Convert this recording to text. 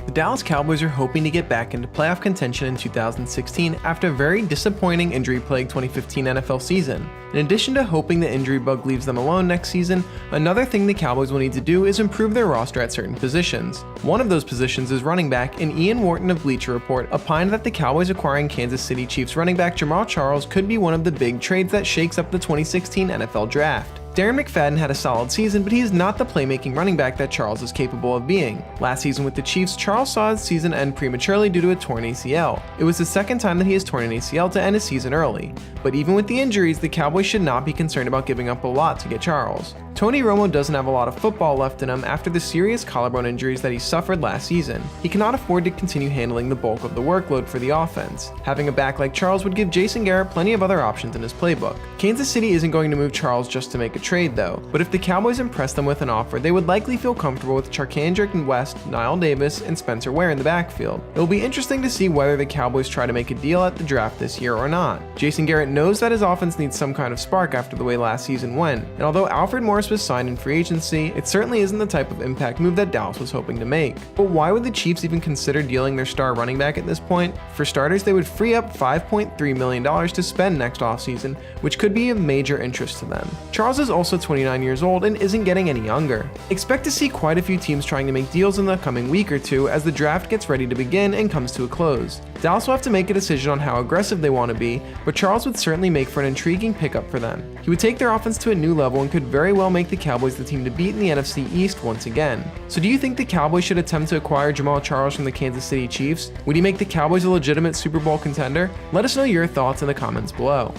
The Dallas Cowboys are hoping to get back into playoff contention in 2016 after a very disappointing injury-plagued 2015 NFL season. In addition to hoping the injury bug leaves them alone next season, another thing the Cowboys will need to do is improve their roster at certain positions. One of those positions is running back, and Ian Wharton of Bleacher Report opined that the Cowboys acquiring Kansas City Chiefs running back Jamaal Charles could be one of the big trades that shakes up the 2016 NFL Draft. Darren McFadden had a solid season, but he is not the playmaking running back that Charles is capable of being. Last season with the Chiefs, Charles saw his season end prematurely due to a torn ACL. It was the second time that he has torn an ACL to end his season early. But even with the injuries, the Cowboys should not be concerned about giving up a lot to get Charles. Tony Romo doesn't have a lot of football left in him after the serious collarbone injuries that he suffered last season. He cannot afford to continue handling the bulk of the workload for the offense. Having a back like Charles would give Jason Garrett plenty of other options in his playbook. Kansas City isn't going to move Charles just to make a trade though, but if the Cowboys impress them with an offer, they would likely feel comfortable with Charcandrick and West, Niall Davis, and Spencer Ware in the backfield. It will be interesting to see whether the Cowboys try to make a deal at the draft this year or not. Jason Garrett knows that his offense needs some kind of spark after the way last season went, and although Alfred Morris was signed in free agency, it certainly isn't the type of impact move that Dallas was hoping to make. But why would the Chiefs even consider dealing their star running back at this point? For starters, they would free up $5.3 million to spend next offseason, which could be of major interest to them. Charles is also 29 years old and isn't getting any younger. Expect to see quite a few teams trying to make deals in the coming week or two as the draft gets ready to begin and comes to a close. Dallas will have to make a decision on how aggressive they want to be, but Charles would certainly make for an intriguing pickup for them. He would take their offense to a new level and could very well make the Cowboys the team to beat in the NFC East once again. So do you think the Cowboys should attempt to acquire Jamaal Charles from the Kansas City Chiefs? Would he make the Cowboys a legitimate Super Bowl contender? Let us know your thoughts in the comments below.